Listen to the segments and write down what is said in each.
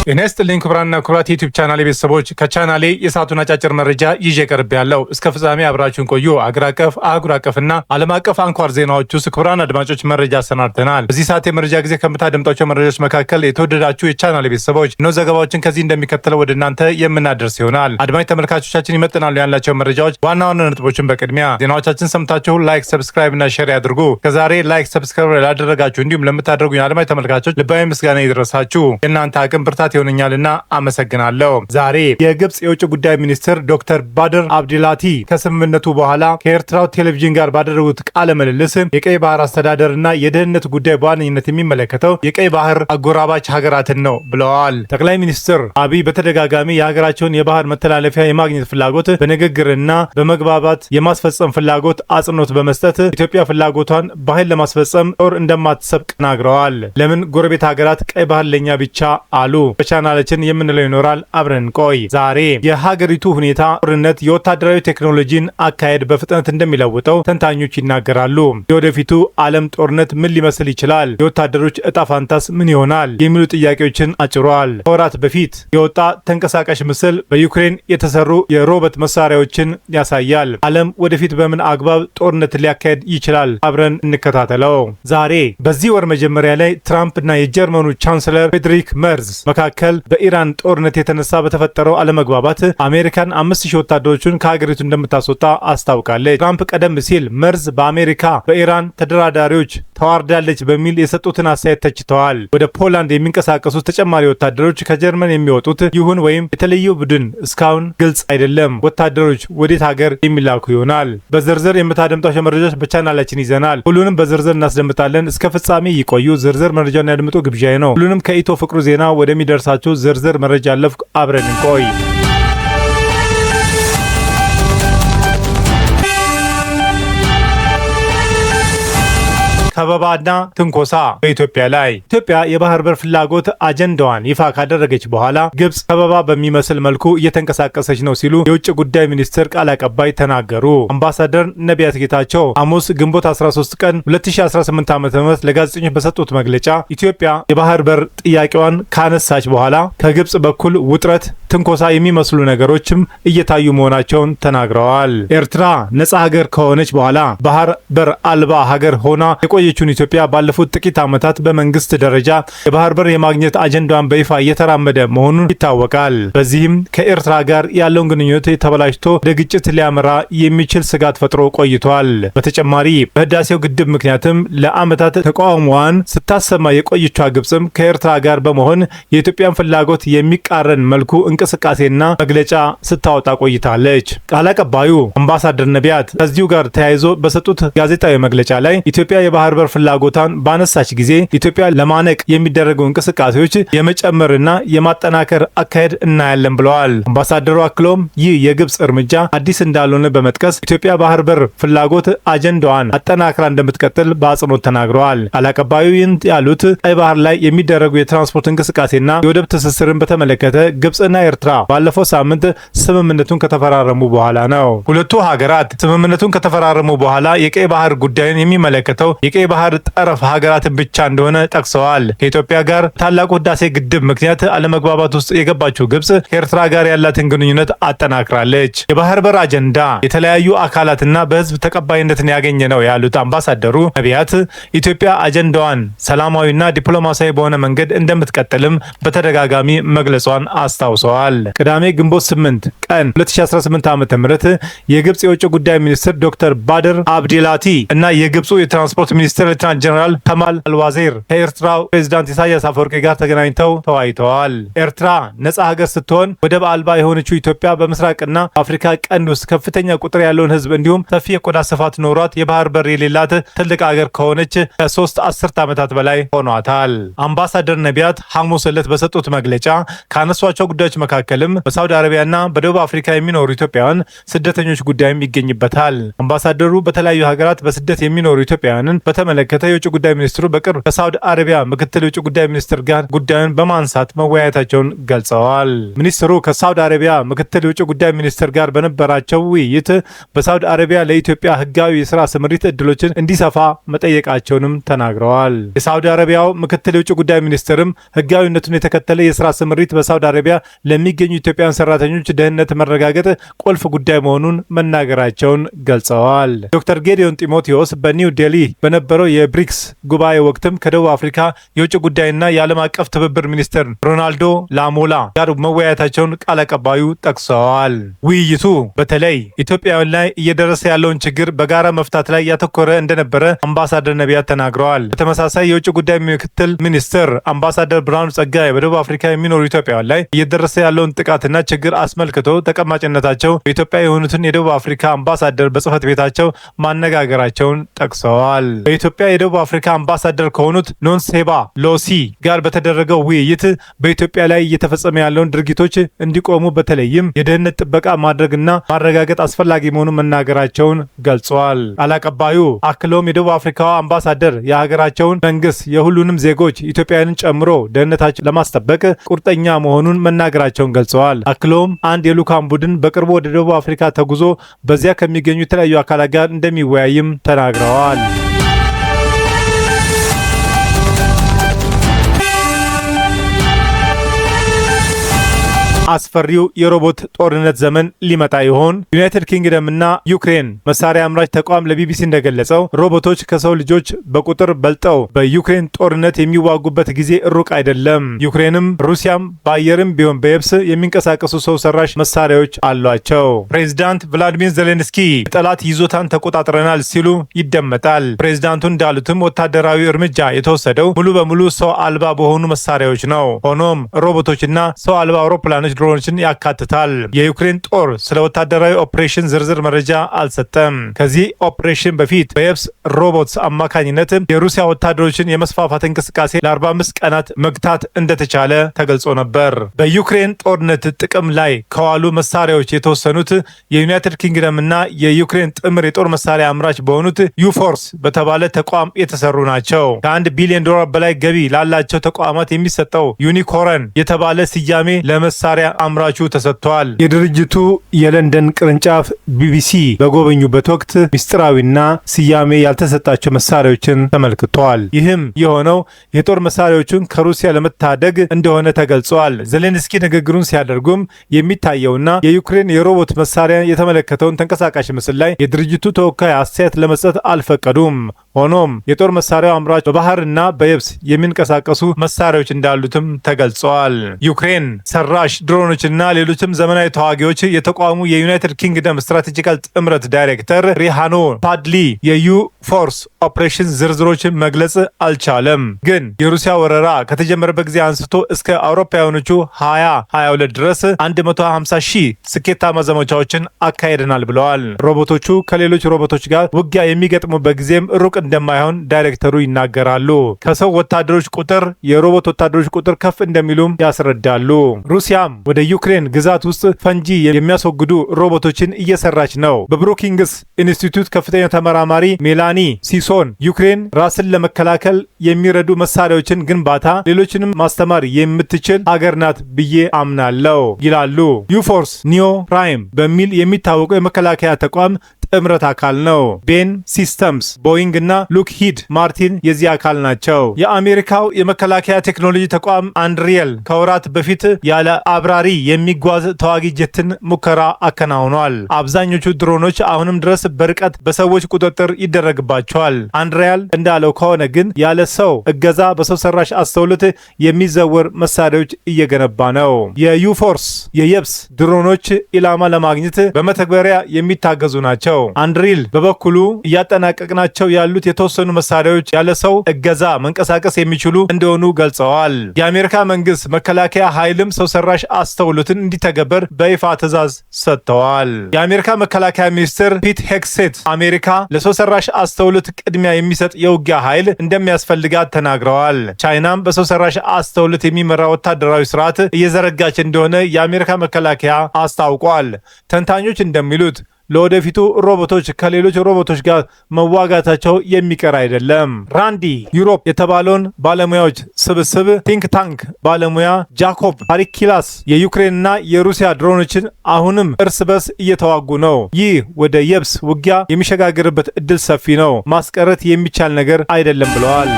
ጤና ይስጥልኝ ክቡራንና ክቡራት የዩቲዩብ ቻናሌ ቤተሰቦች፣ ከቻናሌ የሰዓቱን አጫጭር መረጃ ይዤ ቀርቤያለሁ። እስከ ፍጻሜ አብራችሁን ቆዩ። አገር አቀፍ፣ አህጉር አቀፍና ዓለም አቀፍ አንኳር ዜናዎች ውስጥ ክቡራን አድማጮች መረጃ አሰናድተናል። በዚህ ሰዓት የመረጃ ጊዜ ከምታደምጧቸው መረጃዎች መካከል የተወደዳችሁ የቻናሌ ቤተሰቦች ነው ዘገባዎችን ከዚህ እንደሚከተለው ወደ እናንተ የምናደርስ ይሆናል። አድማጭ ተመልካቾቻችን ይመጥናሉ ያላቸው መረጃዎች ዋና ዋና ነጥቦችን በቅድሚያ ዜናዎቻችን ሰምታችሁ ላይክ፣ ሰብስክራይብ እና ሼር ያድርጉ። ከዛሬ ላይክ፣ ሰብስክራይብ ላደረጋችሁ እንዲሁም ለምታደርጉኝ አድማጭ ተመልካቾች ልባዊ ምስጋና ይድረሳችሁ። የእናንተ አቅም ብርታት ይሆነኛልና አመሰግናለሁ። ዛሬ የግብጽ የውጭ ጉዳይ ሚኒስትር ዶክተር ባድር አብዲላቲ ከስምምነቱ በኋላ ከኤርትራው ቴሌቪዥን ጋር ባደረጉት ቃለ ምልልስ የቀይ ባህር አስተዳደርና የደህንነት ጉዳይ በዋነኝነት የሚመለከተው የቀይ ባህር አጎራባች ሀገራትን ነው ብለዋል። ጠቅላይ ሚኒስትር አብይ በተደጋጋሚ የሀገራቸውን የባህር መተላለፊያ የማግኘት ፍላጎት በንግግርና በመግባባት የማስፈጸም ፍላጎት አጽንኦት በመስጠት ኢትዮጵያ ፍላጎቷን በኃይል ለማስፈጸም ጦር እንደማትሰብቅ ተናግረዋል። ለምን ጎረቤት ሀገራት ቀይ ባህር ለኛ ብቻ አሉ? በቻናላችን የምንለው ይኖራል። አብረን ቆይ። ዛሬ የሀገሪቱ ሁኔታ ጦርነት የወታደራዊ ቴክኖሎጂን አካሄድ በፍጥነት እንደሚለውጠው ተንታኞች ይናገራሉ። የወደፊቱ ዓለም ጦርነት ምን ሊመስል ይችላል? የወታደሮች እጣ ፋንታስ ምን ይሆናል? የሚሉ ጥያቄዎችን አጭሯል። ከወራት በፊት የወጣ ተንቀሳቃሽ ምስል በዩክሬን የተሰሩ የሮቦት መሳሪያዎችን ያሳያል። ዓለም ወደፊት በምን አግባብ ጦርነት ሊያካሄድ ይችላል? አብረን እንከታተለው። ዛሬ በዚህ ወር መጀመሪያ ላይ ትራምፕ እና የጀርመኑ ቻንስለር ፍሬድሪክ መርዝ መካከል በኢራን ጦርነት የተነሳ በተፈጠረው አለመግባባት አሜሪካን 5000 ወታደሮችን ከሀገሪቱ እንደምታስወጣ አስታውቃለች። ትራምፕ ቀደም ሲል መርዝ በአሜሪካ በኢራን ተደራዳሪዎች ተዋርዳለች በሚል የሰጡትን አስተያየት ተችተዋል። ወደ ፖላንድ የሚንቀሳቀሱት ተጨማሪ ወታደሮች ከጀርመን የሚወጡት ይሁን ወይም የተለየ ቡድን እስካሁን ግልጽ አይደለም። ወታደሮች ወዴት ሀገር የሚላኩ ይሆናል? በዝርዝር የምታደምጧቸው መረጃዎች በቻናላችን ይዘናል። ሁሉንም በዝርዝር እናስደምጣለን። እስከ ፍጻሜ ይቆዩ። ዝርዝር መረጃውን ያድምጡ ግብዣዬ ነው። ሁሉንም ከኢትዮ ፍቅሩ ዜና ወደሚደርሳችሁ ዝርዝር መረጃ አለፍኩ። አብረን እንቆይ። ከበባና ትንኮሳ በኢትዮጵያ ላይ። ኢትዮጵያ የባህር በር ፍላጎት አጀንዳዋን ይፋ ካደረገች በኋላ ግብጽ ከበባ በሚመስል መልኩ እየተንቀሳቀሰች ነው ሲሉ የውጭ ጉዳይ ሚኒስትር ቃል አቀባይ ተናገሩ። አምባሳደር ነቢያት ጌታቸው ሐሙስ ግንቦት 13 ቀን 2018 ዓ.ም ለጋዜጠኞች በሰጡት መግለጫ ኢትዮጵያ የባህር በር ጥያቄዋን ካነሳች በኋላ ከግብጽ በኩል ውጥረት፣ ትንኮሳ የሚመስሉ ነገሮችም እየታዩ መሆናቸውን ተናግረዋል። ኤርትራ ነጻ ሀገር ከሆነች በኋላ ባህር በር አልባ ሀገር ሆና የቆየችውን ኢትዮጵያ ባለፉት ጥቂት ዓመታት በመንግስት ደረጃ የባህር በር የማግኘት አጀንዳዋን በይፋ እየተራመደ መሆኑን ይታወቃል። በዚህም ከኤርትራ ጋር ያለውን ግንኙነት ተበላሽቶ ወደ ግጭት ሊያመራ የሚችል ስጋት ፈጥሮ ቆይቷል። በተጨማሪ በህዳሴው ግድብ ምክንያትም ለዓመታት ተቃውሞዋን ስታሰማ የቆየችው ግብጽም ከኤርትራ ጋር በመሆን የኢትዮጵያን ፍላጎት የሚቃረን መልኩ እንቅስቃሴና መግለጫ ስታወጣ ቆይታለች። ቃል አቀባዩ አምባሳደር ነቢያት ከዚሁ ጋር ተያይዞ በሰጡት ጋዜጣዊ መግለጫ ላይ ኢትዮጵያ የባህር በር ፍላጎቷን ባነሳች ጊዜ ኢትዮጵያ ለማነቅ የሚደረጉ እንቅስቃሴዎች የመጨመርና የማጠናከር አካሄድ እናያለን ብለዋል። አምባሳደሩ አክሎም ይህ የግብጽ እርምጃ አዲስ እንዳልሆነ በመጥቀስ ኢትዮጵያ ባህር በር ፍላጎት አጀንዳዋን አጠናክራ እንደምትቀጥል በአጽንኦት ተናግረዋል። ቃል አቀባዩ ይህን ያሉት ቀይ ባህር ላይ የሚደረጉ የትራንስፖርት እንቅስቃሴና የወደብ ትስስርን በተመለከተ ግብጽና ኤርትራ ባለፈው ሳምንት ስምምነቱን ከተፈራረሙ በኋላ ነው። ሁለቱ ሀገራት ስምምነቱን ከተፈራረሙ በኋላ የቀይ ባህር ጉዳይን የሚመለከተው የቀይ ባህር ጠረፍ ሀገራትን ብቻ እንደሆነ ጠቅሰዋል። ከኢትዮጵያ ጋር ታላቁ ህዳሴ ግድብ ምክንያት አለመግባባት ውስጥ የገባችው ግብጽ ከኤርትራ ጋር ያላትን ግንኙነት አጠናክራለች። የባህር በር አጀንዳ የተለያዩ አካላትና በህዝብ ተቀባይነትን ያገኘ ነው ያሉት አምባሳደሩ ነቢያት ኢትዮጵያ አጀንዳዋን ሰላማዊና ዲፕሎማሲያዊ በሆነ መንገድ እንደምትቀጥልም በተደጋጋሚ መግለጿን አስታውሰዋል። ቅዳሜ ግንቦት 8 ቀን 2018 ዓ.ም የግብጽ የውጭ ጉዳይ ሚኒስትር ዶክተር ባድር አብዲላቲ እና የግብጹ የትራንስፖርት ሚኒስትር ሌተናንት ጀነራል ከማል አልዋዜር ከኤርትራው ፕሬዝዳንት ኢሳያስ አፈወርቂ ጋር ተገናኝተው ተወያይተዋል። ኤርትራ ነጻ ሀገር ስትሆን ወደብ አልባ የሆነችው ኢትዮጵያ በምስራቅና አፍሪካ ቀንድ ውስጥ ከፍተኛ ቁጥር ያለውን ህዝብ እንዲሁም ሰፊ የቆዳ ስፋት ኖሯት የባህር በር የሌላት ትልቅ ሀገር ከሆነች ከ3 አስርት ዓመታት በላይ ሆኗታል። አምባሳደር ነቢያት ሐሙስ ዕለት በሰጡት መግለጫ ካነሷቸው ጉዳዮች መካከልም በሳውዲ አረቢያና በደቡብ አፍሪካ የሚኖሩ ኢትዮጵያውያን ስደተኞች ጉዳይም ይገኝበታል። አምባሳደሩ በተለያዩ ሀገራት በስደት የሚኖሩ ኢትዮጵያውያንን በተመለከተ የውጭ ጉዳይ ሚኒስትሩ በቅርብ ከሳውዲ አረቢያ ምክትል የውጭ ጉዳይ ሚኒስትር ጋር ጉዳዩን በማንሳት መወያየታቸውን ገልጸዋል። ሚኒስትሩ ከሳውዲ አረቢያ ምክትል የውጭ ጉዳይ ሚኒስትር ጋር በነበራቸው ውይይት በሳውዲ አረቢያ ለኢትዮጵያ ህጋዊ የስራ ስምሪት እድሎችን እንዲሰፋ መጠየቃቸውንም ተናግረዋል። የሳውዲ አረቢያው ምክትል የውጭ ጉዳይ ሚኒስትርም ህጋዊነቱን የተከተለ የስራ ስምሪት በሳውዲ አረቢያ ለሚገኙ ኢትዮጵያውያን ሰራተኞች ደህንነት መረጋገጥ ቁልፍ ጉዳይ መሆኑን መናገራቸውን ገልጸዋል። ዶክተር ጌዲዮን ጢሞቴዎስ በኒው ዴሊ በነበረው የብሪክስ ጉባኤ ወቅትም ከደቡብ አፍሪካ የውጭ ጉዳይና የዓለም አቀፍ ትብብር ሚኒስትር ሮናልዶ ላሞላ ጋር መወያየታቸውን ቃል አቀባዩ ጠቅሰዋል። ውይይቱ በተለይ ኢትዮጵያውያን ላይ እየደረሰ ያለውን ችግር በጋራ መፍታት ላይ ያተኮረ እንደነበረ አምባሳደር ነቢያት ተናግረዋል። በተመሳሳይ የውጭ ጉዳይ ምክትል ሚኒስትር አምባሳደር ብርሃኑ ጸጋይ በደቡብ አፍሪካ የሚኖሩ ኢትዮጵያውያን ላይ እየደረሰ ያለውን ጥቃትና ችግር አስመልክቶ ተቀማጭነታቸው በኢትዮጵያ የሆኑትን የደቡብ አፍሪካ አምባሳደር በጽህፈት ቤታቸው ማነጋገራቸውን ጠቅሰዋል። በኢትዮጵያ የደቡብ አፍሪካ አምባሳደር ከሆኑት ኖንሴባ ሎሲ ጋር በተደረገው ውይይት በኢትዮጵያ ላይ እየተፈጸመ ያለውን ድርጊቶች እንዲቆሙ በተለይም የደህንነት ጥበቃ ማድረግና ማረጋገጥ አስፈላጊ መሆኑን መናገራቸውን ገልጸዋል። ቃል አቀባዩ አክለውም የደቡብ አፍሪካው አምባሳደር የሀገራቸውን መንግስት የሁሉንም ዜጎች ኢትዮጵያውያንን ጨምሮ ደህንነታቸው ለማስጠበቅ ቁርጠኛ መሆኑን መናገራቸውን ገልጸዋል። አክለውም አንድ የልዑካን ቡድን በቅርቡ ወደ ደቡብ አፍሪካ ተጉዞ በዚያ ከሚገኙ የተለያዩ አካላት ጋር እንደሚወያይም ተናግረዋል። አስፈሪው የሮቦት ጦርነት ዘመን ሊመጣ ይሆን? ዩናይትድ ኪንግደም እና ዩክሬን መሳሪያ አምራች ተቋም ለቢቢሲ እንደገለጸው ሮቦቶች ከሰው ልጆች በቁጥር በልጠው በዩክሬን ጦርነት የሚዋጉበት ጊዜ ሩቅ አይደለም። ዩክሬንም ሩሲያም በአየርም ቢሆን በየብስ የሚንቀሳቀሱ ሰው ሰራሽ መሳሪያዎች አሏቸው። ፕሬዚዳንት ቭላዲሚር ዜሌንስኪ ጠላት ይዞታን ተቆጣጥረናል ሲሉ ይደመጣል። ፕሬዚዳንቱ እንዳሉትም ወታደራዊ እርምጃ የተወሰደው ሙሉ በሙሉ ሰው አልባ በሆኑ መሳሪያዎች ነው። ሆኖም ሮቦቶችና ሰው አልባ አውሮፕላኖች ድሮኖችን ያካትታል። የዩክሬን ጦር ስለ ወታደራዊ ኦፕሬሽን ዝርዝር መረጃ አልሰጠም። ከዚህ ኦፕሬሽን በፊት በየብስ ሮቦትስ አማካኝነት የሩሲያ ወታደሮችን የመስፋፋት እንቅስቃሴ ለ45 ቀናት መግታት እንደተቻለ ተገልጾ ነበር። በዩክሬን ጦርነት ጥቅም ላይ ከዋሉ መሳሪያዎች የተወሰኑት የዩናይትድ ኪንግደም እና የዩክሬን ጥምር የጦር መሳሪያ አምራች በሆኑት ዩፎርስ በተባለ ተቋም የተሰሩ ናቸው። ከ1 ቢሊዮን ዶላር በላይ ገቢ ላላቸው ተቋማት የሚሰጠው ዩኒኮረን የተባለ ስያሜ ለመሳሪያ አምራቹ ተሰጥቷል። የድርጅቱ የለንደን ቅርንጫፍ ቢቢሲ በጎበኙበት ወቅት ምስጢራዊና ስያሜ ያልተሰጣቸው መሳሪያዎችን ተመልክተዋል። ይህም የሆነው የጦር መሳሪያዎቹን ከሩሲያ ለመታደግ እንደሆነ ተገልጿል። ዜሌንስኪ ንግግሩን ሲያደርጉም የሚታየውና የዩክሬን የሮቦት መሳሪያ የተመለከተውን ተንቀሳቃሽ ምስል ላይ የድርጅቱ ተወካይ አስተያየት ለመስጠት አልፈቀዱም። ሆኖም የጦር መሳሪያው አምራች በባህርና በየብስ የሚንቀሳቀሱ መሳሪያዎች እንዳሉትም ተገልጸዋል። ዩክሬን ሰራሽ ድሮኖችና ሌሎችም ዘመናዊ ተዋጊዎች የተቋሙ የዩናይትድ ኪንግደም ስትራቴጂካል ጥምረት ዳይሬክተር ሪሃኖ ፓድሊ የዩ ፎርስ ኦፕሬሽን ዝርዝሮችን መግለጽ አልቻለም። ግን የሩሲያ ወረራ ከተጀመረበት ጊዜ አንስቶ እስከ አውሮፓውያኖቹ 2022 ድረስ 150,000 ስኬታማ ዘመቻዎችን አካሄደናል ብለዋል። ሮቦቶቹ ከሌሎች ሮቦቶች ጋር ውጊያ የሚገጥሙበት ጊዜም ሩቅ እንደማይሆን ዳይሬክተሩ ይናገራሉ። ከሰው ወታደሮች ቁጥር የሮቦት ወታደሮች ቁጥር ከፍ እንደሚሉም ያስረዳሉ። ሩሲያም ወደ ዩክሬን ግዛት ውስጥ ፈንጂ የሚያስወግዱ ሮቦቶችን እየሰራች ነው። በብሩኪንግስ ኢንስቲትዩት ከፍተኛ ተመራማሪ ሜላኒ ሲሶን ዩክሬን ራስን ለመከላከል የሚረዱ መሳሪያዎችን ግንባታ ሌሎችንም ማስተማር የምትችል ሀገር ናት ብዬ አምናለሁ ይላሉ። ዩፎርስ ኒዮ ፕራይም በሚል የሚታወቀው የመከላከያ ተቋም ጥምረት አካል ነው። ቤን ሲስተምስ፣ ቦይንግ እና ሎክሂድ ማርቲን የዚህ አካል ናቸው። የአሜሪካው የመከላከያ ቴክኖሎጂ ተቋም አንድሪየል ከወራት በፊት ያለ አብራሪ የሚጓዝ ተዋጊ ጀትን ሙከራ አከናውኗል። አብዛኞቹ ድሮኖች አሁንም ድረስ በርቀት በሰዎች ቁጥጥር ይደረግባቸዋል። አንድሪያል እንዳለው ከሆነ ግን ያለ ሰው እገዛ በሰው ሰራሽ አስተውሎት የሚዘወር መሳሪያዎች እየገነባ ነው። የዩፎርስ የየብስ ድሮኖች ኢላማ ለማግኘት በመተግበሪያ የሚታገዙ ናቸው። አንድሪል በበኩሉ እያጠናቀቅናቸው ያሉት የተወሰኑ መሳሪያዎች ያለ ሰው እገዛ መንቀሳቀስ የሚችሉ እንደሆኑ ገልጸዋል። የአሜሪካ መንግስት መከላከያ ኃይልም ሰው ሰራሽ አስተውሎትን እንዲተገበር በይፋ ትዕዛዝ ሰጥተዋል። የአሜሪካ መከላከያ ሚኒስትር ፒት ሄግሴት አሜሪካ ለሰው ሰራሽ አስተውሎት ቅድሚያ የሚሰጥ የውጊያ ኃይል እንደሚያስፈልጋት ተናግረዋል። ቻይናም በሰው ሰራሽ አስተውሎት የሚመራ ወታደራዊ ስርዓት እየዘረጋች እንደሆነ የአሜሪካ መከላከያ አስታውቋል። ተንታኞች እንደሚሉት ለወደፊቱ ሮቦቶች ከሌሎች ሮቦቶች ጋር መዋጋታቸው የሚቀር አይደለም። ራንዲ ዩሮፕ የተባለውን ባለሙያዎች ስብስብ ቲንክ ታንክ ባለሙያ ጃኮብ ሃሪኪላስ የዩክሬንና የሩሲያ ድሮኖችን አሁንም እርስ በርስ እየተዋጉ ነው። ይህ ወደ የብስ ውጊያ የሚሸጋገርበት እድል ሰፊ ነው፣ ማስቀረት የሚቻል ነገር አይደለም ብለዋል።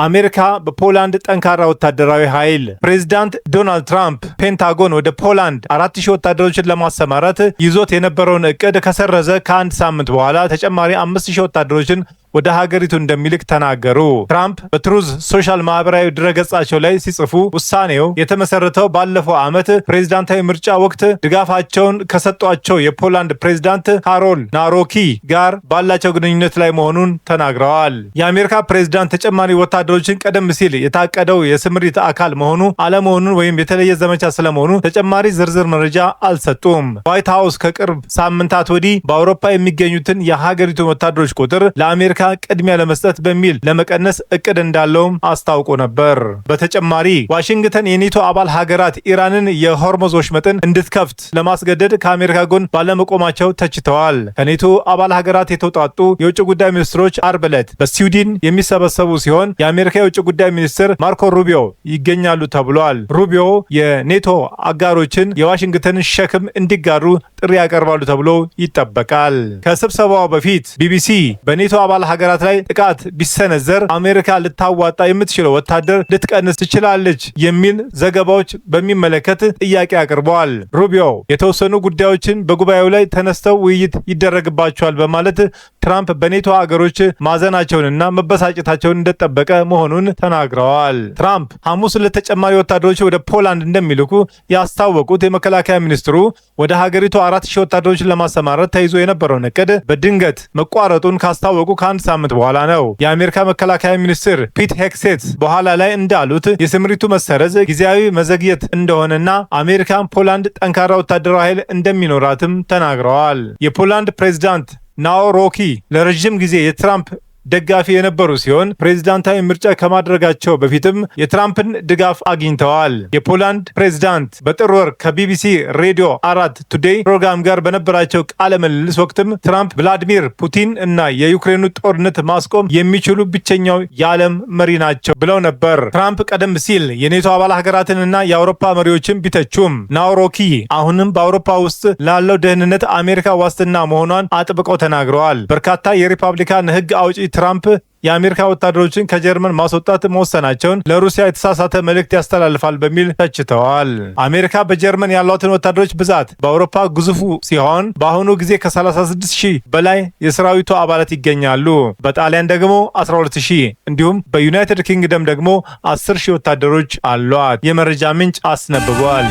አሜሪካ በፖላንድ ጠንካራ ወታደራዊ ኃይል። ፕሬዚዳንት ዶናልድ ትራምፕ ፔንታጎን ወደ ፖላንድ 4000 ወታደሮችን ለማሰማራት ይዞት የነበረውን እቅድ ከሰረዘ ከአንድ ሳምንት በኋላ ተጨማሪ 5000 ወታደሮችን ወደ ሀገሪቱ እንደሚልክ ተናገሩ። ትራምፕ በትሩዝ ሶሻል ማህበራዊ ድረገጻቸው ላይ ሲጽፉ ውሳኔው የተመሰረተው ባለፈው ዓመት ፕሬዝዳንታዊ ምርጫ ወቅት ድጋፋቸውን ከሰጧቸው የፖላንድ ፕሬዝዳንት ካሮል ናሮኪ ጋር ባላቸው ግንኙነት ላይ መሆኑን ተናግረዋል። የአሜሪካ ፕሬዝዳንት ተጨማሪ ወታደሮችን ቀደም ሲል የታቀደው የስምሪት አካል መሆኑ አለመሆኑን ወይም የተለየ ዘመቻ ስለመሆኑ ተጨማሪ ዝርዝር መረጃ አልሰጡም። ዋይት ሀውስ ከቅርብ ሳምንታት ወዲህ በአውሮፓ የሚገኙትን የሀገሪቱን ወታደሮች ቁጥር ለአሜሪካ ቅድሚያ ለመስጠት በሚል ለመቀነስ እቅድ እንዳለውም አስታውቆ ነበር። በተጨማሪ ዋሽንግተን የኔቶ አባል ሀገራት ኢራንን የሆርሙዝ ወሽመጥን እንድትከፍት ለማስገደድ ከአሜሪካ ጎን ባለመቆማቸው ተችተዋል። ከኔቶ አባል ሀገራት የተውጣጡ የውጭ ጉዳይ ሚኒስትሮች አርብ ዕለት በስዊድን የሚሰበሰቡ ሲሆን የአሜሪካ የውጭ ጉዳይ ሚኒስትር ማርኮ ሩቢዮ ይገኛሉ ተብሏል። ሩቢዮ የኔቶ አጋሮችን የዋሽንግተንን ሸክም እንዲጋሩ ጥሪ ያቀርባሉ ተብሎ ይጠበቃል። ከስብሰባው በፊት ቢቢሲ በኔቶ አባል ሀገራት ላይ ጥቃት ቢሰነዘር አሜሪካ ልታዋጣ የምትችለው ወታደር ልትቀንስ ትችላለች የሚል ዘገባዎች በሚመለከት ጥያቄ አቅርበዋል። ሩቢዮ የተወሰኑ ጉዳዮችን በጉባኤው ላይ ተነስተው ውይይት ይደረግባቸዋል በማለት ትራምፕ በኔቶ ሀገሮች ማዘናቸውንና መበሳጨታቸውን እንደጠበቀ መሆኑን ተናግረዋል። ትራምፕ ሐሙስ ለተጨማሪ ወታደሮች ወደ ፖላንድ እንደሚልኩ ያስታወቁት የመከላከያ ሚኒስትሩ ወደ ሀገሪቱ 4000 ወታደሮችን ለማሰማራት ተይዞ የነበረውን እቅድ በድንገት መቋረጡን ካስታወቁ ከአንድ ሳምንት በኋላ ነው። የአሜሪካ መከላከያ ሚኒስትር ፒት ሄግሴት በኋላ ላይ እንዳሉት የስምሪቱ መሰረዝ ጊዜያዊ መዘግየት እንደሆነና አሜሪካን ፖላንድ ጠንካራ ወታደራዊ ኃይል እንደሚኖራትም ተናግረዋል። የፖላንድ ፕሬዝዳንት ናሮኪ ለረጅም ጊዜ የትራምፕ ደጋፊ የነበሩ ሲሆን ፕሬዝዳንታዊ ምርጫ ከማድረጋቸው በፊትም የትራምፕን ድጋፍ አግኝተዋል። የፖላንድ ፕሬዝዳንት በጥር ወር ከቢቢሲ ሬዲዮ 4 ቱዴይ ፕሮግራም ጋር በነበራቸው ቃለ ምልልስ ወቅትም ትራምፕ ቭላዲሚር ፑቲን እና የዩክሬኑ ጦርነት ማስቆም የሚችሉ ብቸኛው የዓለም መሪ ናቸው ብለው ነበር። ትራምፕ ቀደም ሲል የኔቶ አባል ሀገራትንና የአውሮፓ መሪዎችን ቢተቹም ናሮኪ አሁንም በአውሮፓ ውስጥ ላለው ደህንነት አሜሪካ ዋስትና መሆኗን አጥብቀው ተናግረዋል። በርካታ የሪፐብሊካን ሕግ አውጪ ትራምፕ የአሜሪካ ወታደሮችን ከጀርመን ማስወጣት መወሰናቸውን ለሩሲያ የተሳሳተ መልእክት ያስተላልፋል በሚል ተችተዋል። አሜሪካ በጀርመን ያሏትን ወታደሮች ብዛት በአውሮፓ ግዙፉ ሲሆን በአሁኑ ጊዜ ከ36,000 በላይ የሰራዊቱ አባላት ይገኛሉ። በጣሊያን ደግሞ 12,000 እንዲሁም በዩናይትድ ኪንግደም ደግሞ 10,000 ወታደሮች አሏት። የመረጃ ምንጭ አስነብቧል።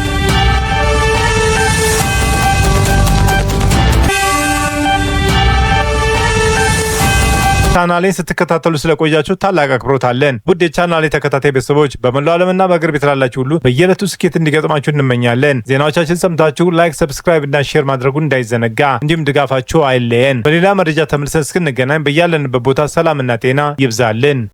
ቻናሌን ስትከታተሉ ስለቆያችሁ ታላቅ አክብሮት አለን። ውድ የቻናሌ ተከታታይ ቤተሰቦች በመላው ዓለምና በአገር ቤት ላላችሁ ሁሉ በየዕለቱ ስኬት እንዲገጥማችሁ እንመኛለን። ዜናዎቻችን ሰምታችሁ ላይክ፣ ሰብስክራይብ እና ሼር ማድረጉን እንዳይዘነጋ፣ እንዲሁም ድጋፋችሁ አይለየን። በሌላ መረጃ ተመልሰን እስክንገናኝ በያለንበት ቦታ ሰላምና ጤና ይብዛልን።